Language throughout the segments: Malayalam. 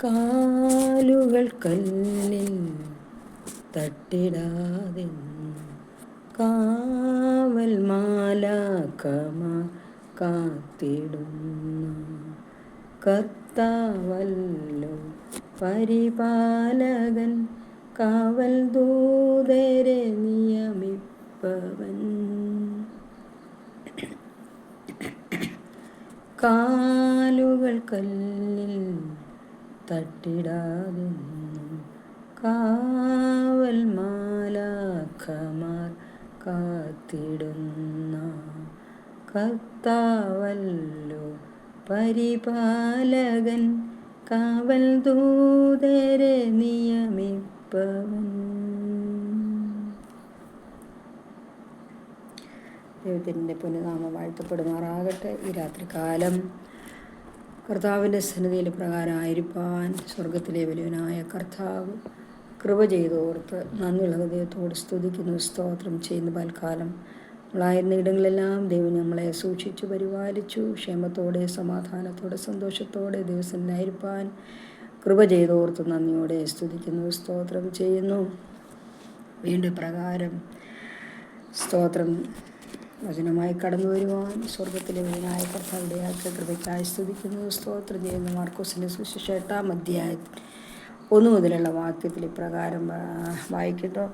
കാലുകൾ കല്ലിൽ തട്ടിടാതെ കാവൽ മാലാഖമാർ കാത്തിടുന്നു. കർത്താവല്ലോ പരിപാലകൻ, കാവൽ ദൂതരെ നിയമിപ്പവൻ. കാലുകൾ കല്ലിൽ തട്ടിടാതെ കാവൽ മാലാഖമാർ കാത്തിടുന്ന കർത്താവല്ലോ പരിപാലകൻ, കാവൽ ദൂതരെ നിയമിപ്പവൻ. ദൈവത്തിൻ്റെ പുണ്യനാമം വാഴ്ത്തപ്പെടുമാറാകട്ടെ. ഈ രാത്രികാലം കർത്താവിൻ്റെ സന്നിധിയിൽ പ്രകാരമായിരിക്കാൻ സ്വർഗത്തിലെ വലിയവനായ കർത്താവ് കൃപ ചെയ്തോർത്ത് നന്ദിയുള്ള ഹൃദയത്തോട് സ്തുതിക്കുന്നു, സ്തോത്രം ചെയ്യുന്ന പൽക്കാലം നമ്മളായിരുന്ന ഇടങ്ങളെല്ലാം ദൈവം നമ്മളെ സൂക്ഷിച്ചു പരിപാലിച്ചു. ക്ഷേമത്തോടെ സമാധാനത്തോടെ സന്തോഷത്തോടെ ദിവസത്തിലായിരിക്കാൻ കൃപ ചെയ്തോർത്ത് നന്ദിയോടെ സ്തുതിക്കുന്നു, സ്തോത്രം ചെയ്യുന്നു. വീണ്ടും പ്രകാരം സ്തോത്രം വചനമായി കടന്നു വരുവാൻ സ്വർഗത്തിലെ വലിയനായ കർത്താവിടെ ആൾക്ക് കൃപയ്ക്കായി സ്തുതിക്കുന്നു, സ്തോത്രം ചെയ്യുന്നു. മാർക്കോസിൻ്റെ സുവിശേഷം 8-ാം അധ്യായത്തിൽ 1 മുതലുള്ള വാക്യത്തിൽ ഇപ്രകാരം വായിക്കുന്നു.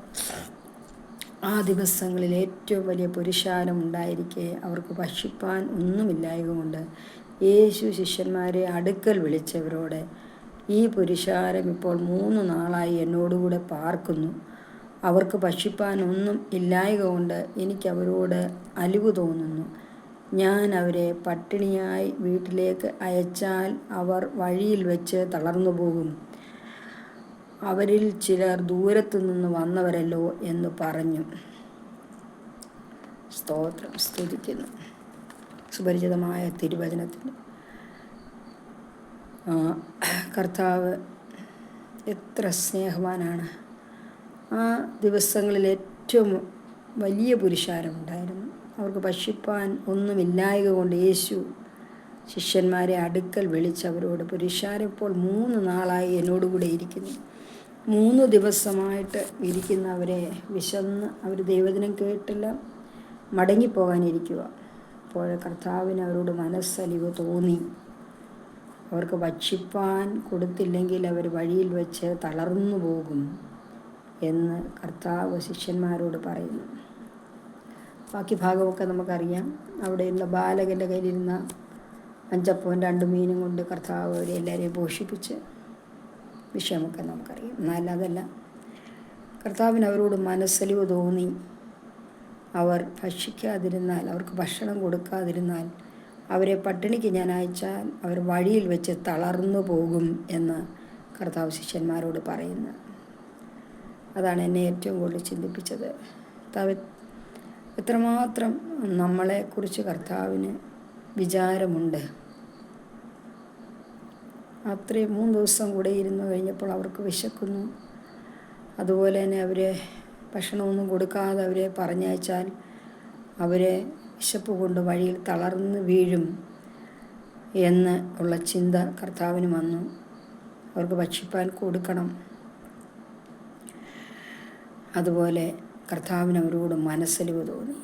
ആ ദിവസങ്ങളിൽ ഏറ്റവും വലിയ പുരുഷാരം ഉണ്ടായിരിക്കെ അവർക്ക് ഭക്ഷിപ്പാൻ ഒന്നുമില്ലായതുകൊണ്ട് യേശു ശിഷ്യന്മാരെ അടുക്കൽ വിളിച്ചവരോട്, ഈ പുരുഷാരം ഇപ്പോൾ 3 നാളായി എന്നോടുകൂടെ പാർക്കുന്നു. അവർക്ക് ഭക്ഷിപ്പാൻ ഒന്നും ഇല്ലായതുകൊണ്ട് എനിക്ക് അവരോട് അലിവ് തോന്നുന്നു. ഞാൻ അവരെ പട്ടിണിയായി വീട്ടിലേക്ക് അയച്ചാൽ അവർ വഴിയിൽ വെച്ച് തളർന്നു പോകും. അവരിൽ ചിലർ ദൂരത്തു നിന്ന് വന്നവരല്ലോ എന്ന് പറഞ്ഞു. സ്തോത്രം സ്തുതിക്കുന്നു. സുപരിചിതമായ തിരുവചനത്തിന് കർത്താവ് എത്ര സ്നേഹവാനാണ്. ആ ദിവസങ്ങളിൽ ഏറ്റവും വലിയ പുരുഷാരമുണ്ടായിരുന്നു. അവർക്ക് ഭക്ഷിപ്പാൻ ഒന്നുമില്ലായക കൊണ്ട് യേശു ശിഷ്യന്മാരെ അടുക്കൽ വിളിച്ചവരോട്, പുരുഷാരം ഇപ്പോൾ 3 നാളായി എന്നോടുകൂടെ ഇരിക്കുന്നു. 3 ദിവസമായിട്ട് ഇരിക്കുന്നവരെ വിശന്ന് അവർ ദൈവദിനം കേട്ടില്ല, മടങ്ങിപ്പോകാനിരിക്കുക. അപ്പോൾ കർത്താവിന് അവരോട് മനസ്സലിവ് തോന്നി. അവർക്ക് ഭക്ഷിപ്പാൻ കൊടുത്തില്ലെങ്കിൽ അവർ വഴിയിൽ വെച്ച് തളർന്നു പോകും എന്ന് കർത്താവ് ശിഷ്യന്മാരോട് പറയുന്നു. ബാക്കി ഭാഗമൊക്കെ നമുക്കറിയാം. അവിടെയുള്ള ബാലകൻ്റെ കയ്യിലിരുന്ന 5 അപ്പവും 2 മീനും കൊണ്ട് കർത്താവ് അവരെ എല്ലാവരെയും പോഷിപ്പിച്ച് വിഷയമൊക്കെ നമുക്കറിയാം. എന്നാൽ അതല്ല, കർത്താവിന് അവരോട് മനസ്സലിവ് തോന്നി. അവർ ഭക്ഷിക്കാതിരുന്നാൽ, അവർക്ക് ഭക്ഷണം കൊടുക്കാതിരുന്നാൽ, അവരെ പട്ടിണിക്ക് ഞാൻ അയച്ചാൽ അവർ വഴിയിൽ വെച്ച് തളർന്നു പോകും എന്ന് കർത്താവ് ശിഷ്യന്മാരോട് പറയുന്നു. അതാണ് എന്നെ ഏറ്റവും കൂടുതൽ ചിന്തിപ്പിച്ചത്. കർത്താവ് എത്രമാത്രം നമ്മളെക്കുറിച്ച് കർത്താവിന് വിചാരമുണ്ട്. അത്രയും 3 ദിവസം കൂടെ ഇരുന്ന് കഴിഞ്ഞപ്പോൾ അവർക്ക് വിശക്കുന്നു. അതുപോലെ തന്നെ അവരെ ഭക്ഷണമൊന്നും കൊടുക്കാതെ അവരെ പറഞ്ഞയച്ചാൽ അവരെ വിശപ്പ് കൊണ്ട് വഴിയിൽ തളർന്ന് വീഴും എന്ന് ഉള്ള ചിന്ത കർത്താവിന് വന്നു. അവർക്ക് ഭക്ഷിപ്പാൻ കൊടുക്കണം. അതുപോലെ കർത്താവിന് അവരോട് മനസ്സലിവ് തോന്നി.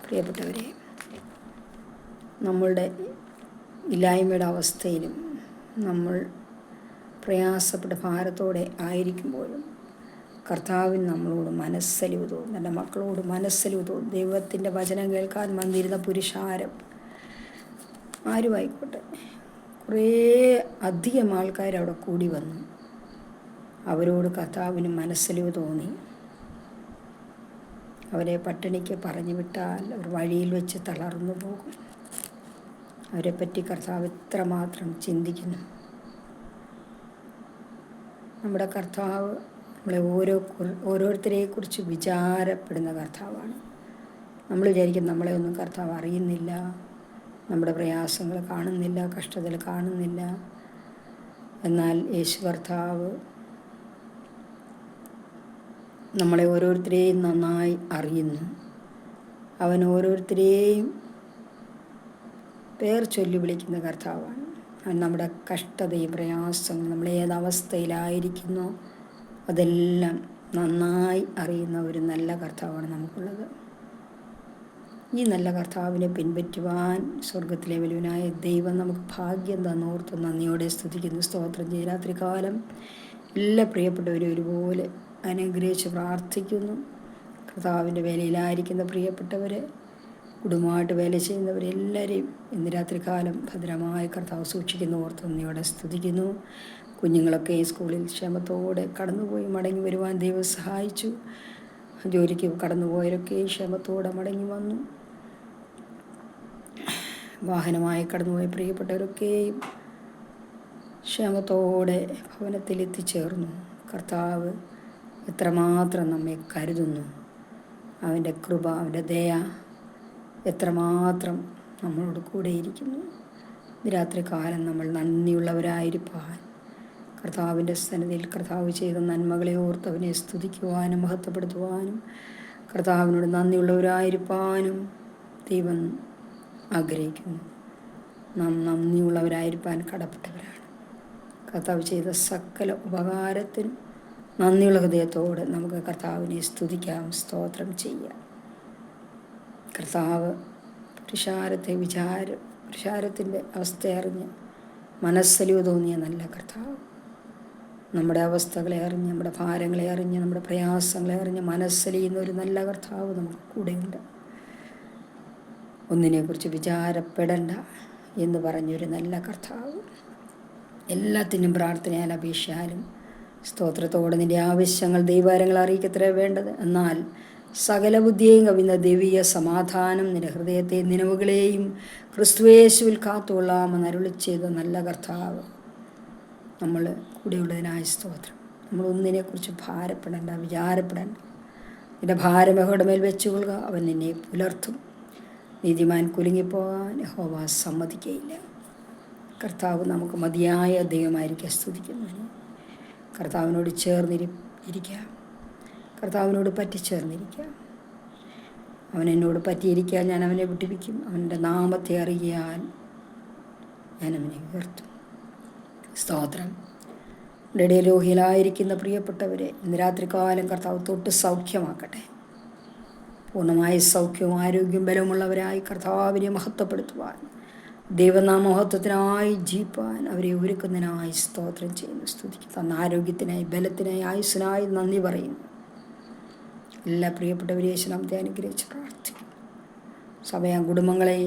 പ്രിയപ്പെട്ടവരെ, നമ്മളുടെ ഇല്ലായ്മയുടെ അവസ്ഥയിലും നമ്മൾ പ്രയാസപ്പെട്ട ഭാരത്തോടെ ആയിരിക്കുമ്പോഴും കർത്താവിന് നമ്മളോട് മനസ്സലിവ് തോന്നും. എൻ്റെ മക്കളോട് മനസ്സലിവ് തോന്നും. ദൈവത്തിൻ്റെ വചനം കേൾക്കാൻ വന്നിരുന്ന പുരുഷാരം ആരുമായിക്കോട്ടെ, കുറേ അധികം ആൾക്കാർ അവിടെ കൂടി വന്നു. അവരോട് കർത്താവിന് മനസ്സലിവ് തോന്നി. അവരെ പട്ടിണിക്ക് പറഞ്ഞു വിട്ടാൽ അവർ വഴിയിൽ വെച്ച് തളർന്നു പോകും. അവരെപ്പറ്റി കർത്താവ് എത്രമാത്രം ചിന്തിക്കുന്നു. നമ്മുടെ കർത്താവ് നമ്മളെ ഓരോരുത്തരെക്കുറിച്ച് വിചാരപ്പെടുന്ന കർത്താവാണ്. നമ്മൾ വിചാരിക്കും നമ്മളെ ഒന്നും കർത്താവ് അറിയുന്നില്ല, നമ്മുടെ പ്രയാസങ്ങൾ കാണുന്നില്ല, കഷ്ടതകൾ കാണുന്നില്ല. എന്നാൽ യേശു കർത്താവ് നമ്മളെ ഓരോരുത്തരെയും നന്നായി അറിയുന്നു. അവൻ ഓരോരുത്തരെയും പേർ ചൊല്ലി വിളിക്കുന്ന കർത്താവാണ്. നമ്മുടെ കഷ്ടതയും പ്രയാസങ്ങളും നമ്മൾ ഏതവസ്ഥയിലായിരിക്കുന്നോ അതെല്ലാം നന്നായി അറിയുന്ന ഒരു നല്ല കർത്താവാണ് നമുക്കുള്ളത്. ഈ നല്ല കർത്താവിനെ പിൻപറ്റുവാൻ സ്വർഗത്തിലെ വലുവനായ ദൈവം നമുക്ക് ഭാഗ്യം തന്നോർത്ത് നന്ദിയോടെ സ്തുതിക്കുന്നു, സ്തോത്രം ചെയ്യും. രാത്രികാലം എല്ലാ പ്രിയപ്പെട്ടവരും ഒരുപോലെ അനുഗ്രഹിച്ച് പ്രാർത്ഥിക്കുന്നു. കർത്താവിൻ്റെ വേലയിലായിരിക്കുന്ന പ്രിയപ്പെട്ടവരെ, കുടുംബമായിട്ട് വേല ചെയ്യുന്നവരെല്ലാവരെയും ഇന്ന് രാത്രികാലം ഭദ്രമായി കർത്താവ് സൂക്ഷിക്കുന്ന ഓർത്ത് നന്ദിയോടെ സ്തുതിക്കുന്നു. കുഞ്ഞുങ്ങളൊക്കെ ഈ സ്കൂളിൽ ക്ഷേമത്തോടെ കടന്നുപോയി മടങ്ങി വരുവാൻ ദൈവം സഹായിച്ചു. ജോലിക്ക് കടന്നുപോയവരൊക്കെ ക്ഷേമത്തോടെ മടങ്ങി വന്നു. വാഹനമായി കടന്നുപോയ പ്രിയപ്പെട്ടവരൊക്കെയും ക്ഷേമത്തോടെ ഭവനത്തിൽ എത്തിച്ചേർന്നു. കർത്താവ് എത്രമാത്രം നമ്മെ കരുതുന്നു, അവൻ്റെ കൃപ, അവൻ്റെ ദയ എത്രമാത്രം നമ്മളോട് കൂടെയിരിക്കുന്നു. രാത്രികാലം നമ്മൾ നന്ദിയുള്ളവരായിരിക്കാൻ കർത്താവിൻ്റെ സന്നിധിയിൽ കർത്താവ് ചെയ്ത നന്മകളെ ഓർത്ത് അവനെ സ്തുതിക്കുവാനും മഹത്വപ്പെടുത്തുവാനും കർത്താവിനോട് നന്ദിയുള്ളവരായിരിക്കാനും ദൈവം ആഗ്രഹിക്കുന്നു. നാം നന്ദിയുള്ളവരായിരിക്കാൻ കടപ്പെട്ടവരാണ്. കർത്താവ് ചെയ്ത സകല ഉപകാരത്തിനും നന്ദിയുള്ള ഹൃദയത്തോടെ നമുക്ക് കർത്താവിനെ സ്തുതിക്കാം, സ്തോത്രം ചെയ്യാം. കർത്താവ് പുരുഷാരത്തിൻ്റെ അവസ്ഥ അറിഞ്ഞ് മനസ്സലിവ് തോന്നിയ നല്ല കർത്താവ്, നമ്മുടെ അവസ്ഥകളെ അറിഞ്ഞ്, നമ്മുടെ ഭാരങ്ങളെ അറിഞ്ഞ്, നമ്മുടെ പ്രയാസങ്ങളെ അറിഞ്ഞ് മനസ്സലിയുന്ന ഒരു നല്ല കർത്താവ് നമുക്ക് കൂടെയുണ്ട്. ഒന്നിനെക്കുറിച്ച് വിചാരപ്പെടേണ്ട എന്ന് പറഞ്ഞൊരു നല്ല കർത്താവ്, എല്ലാത്തിനും പ്രാർത്ഥനയാൽ അപേക്ഷയാലും സ്തോത്രത്തോടെ നിൻ്റെ ആവശ്യങ്ങൾ ദൈവകാര്യങ്ങൾ അറിയിക്കത്രേ വേണ്ടത്. എന്നാൽ സകല ബുദ്ധിയെയും കവിയുന്ന ദൈവീയ സമാധാനം നിന്റെ ഹൃദയത്തെ നിലവുകളെയും ക്രിസ്തുയേശുവിൽ കാത്തുകൊള്ളാമെന്ന് അരുളി ചെയ്ത നല്ല കർത്താവ് നമ്മൾ കൂടെയുള്ളതിനായി സ്തോത്രം. നമ്മളൊന്നിനെക്കുറിച്ച് ഭാരപ്പെടേണ്ട, വിചാരപ്പെടേണ്ട. നിന്റെ ഭാരം യഹോവയുടെ മേൽ വെച്ചുകൊള്ളുക, അവൻ നിന്നെ പുലർത്തും. നീതിമാൻ കുലുങ്ങിപ്പോകാൻ യഹോവ സമ്മതിക്കയില്ല. കർത്താവ് നമുക്ക് മതിയായ ദൈവമായിരിക്കുക. സ്തുതിക്കുന്നതിന് കർത്താവിനോട് ചേർന്നിരിക്കാം, കർത്താവിനോട് പറ്റിച്ചേർന്നിരിക്കാം. അവൻ എന്നോട് പറ്റിയിരിക്കാൻ ഞാൻ അവനെ വിട്ടിരിക്കും. അവൻ്റെ നാമത്തെ അറിയാൻ ഞാൻ അവനെ ഉയർത്തും. സ്തോത്രം. രോഹിയിലായിരിക്കുന്ന പ്രിയപ്പെട്ടവരെ ഇന്ന് രാത്രികാലം കർത്താവ് തൊട്ട് സൗഖ്യമാക്കട്ടെ. പൂർണ്ണമായ സൗഖ്യവും ആരോഗ്യവും ബലമുള്ളവരായി കർത്താവിനെ മഹത്വപ്പെടുത്തുവാൻ, ദൈവനാമഹത്വത്തിനായി ജീവിപ്പാൻ അവരെ ഒരുക്കുന്നതിനായി സ്തോത്രം ചെയ്യുന്നു, സ്തുതിക്കുന്നു. തന്ന ആരോഗ്യത്തിനായി, ബലത്തിനായി, ആയുസ്സിനായി നന്ദി പറയുന്നു. എല്ലാ പ്രിയപ്പെട്ടവരെ യേശുനാമത്തെ അനുഗ്രഹിച്ച് പ്രാർത്ഥിക്കുന്നു. സഭയാം കുടുംബങ്ങളെ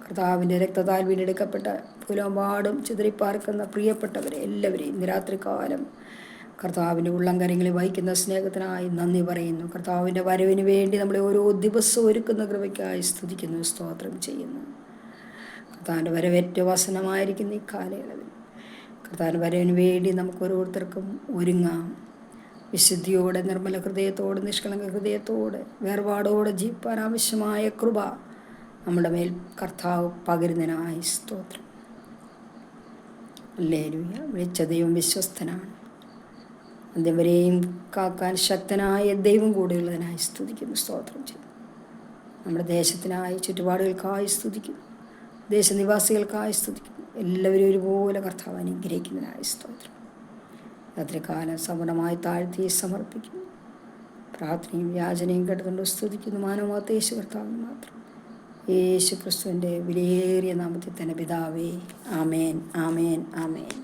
കർത്താവിൻ്റെ രക്തത്താൽ വീണ്ടെടുക്കപ്പെട്ട പുലമ്പാടും ചിതറിപ്പാർക്കുന്ന പ്രിയപ്പെട്ടവരെ എല്ലാവരെയും ഇന്ന് രാത്രികാലം കർത്താവിൻ്റെ ഉള്ളംകരങ്ങളിൽ വഹിക്കുന്ന സ്നേഹത്തിനായി നന്ദി പറയുന്നു. കർത്താവിൻ്റെ വരവിന് വേണ്ടി നമ്മളെ ഓരോ ദിവസവും ഒരുക്കുന്ന കൃപയ്ക്കായി സ്തുതിക്കുന്നു, സ്തോത്രം ചെയ്യുന്നു. കർത്താവിൻ്റെ വരവേറ്റ വസനമായിരിക്കുന്ന ഈ കാലയളവിൽ കർത്താവിൻ്റെ വരവിന് വേണ്ടി നമുക്ക് ഓരോരുത്തർക്കും ഒരുങ്ങാം. വിശുദ്ധിയോടെ, നിർമ്മല ഹൃദയത്തോടെ, നിഷ്കളങ്ക ഹൃദയത്തോടെ, വേർപാടോടെ ജീവിപ്പാൻ ആവശ്യമായ കൃപ നമ്മുടെ മേൽ കർത്താവ് പകരുന്നതിനായി സ്തോത്രം. ഹല്ലേലൂയ. വിളിച്ച ദൈവം വിശ്വസ്തനാണ്. അന്ത്യം വരെയും കാക്കാൻ ശക്തനായ ദൈവം കൂടെയുള്ളതിനായി സ്തുതിക്കുന്നു, സ്തോത്രം ചെയ്യുന്നു. നമ്മുടെ ദേശത്തിനായി, ചുറ്റുപാടുകൾക്കായി സ്തുതിക്കുന്നു, ദേശനിവാസികൾക്കായി സ്തുതിക്കുന്നു. എല്ലാവരും ഒരുപോലെ കർത്താവ് അനുഗ്രഹിക്കുന്നതിനായി സ്തോത്രം. രാത്രികാലം സമ്പൂർണ്ണമായി താഴ്ത്തി സമർപ്പിക്കുന്നു. പ്രാർത്ഥനയും യാചനയും കേട്ടുകൊണ്ട് സ്തുതിക്കുന്നു. മാനവമാത്ത യേശു കർത്താവിന് മാത്രം, യേശു ക്രിസ്തുവിൻ്റെ വിലയേറിയ നാമത്തിൽ തന്നെ പിതാവേ. ആമേൻ, ആമേൻ, ആമേൻ.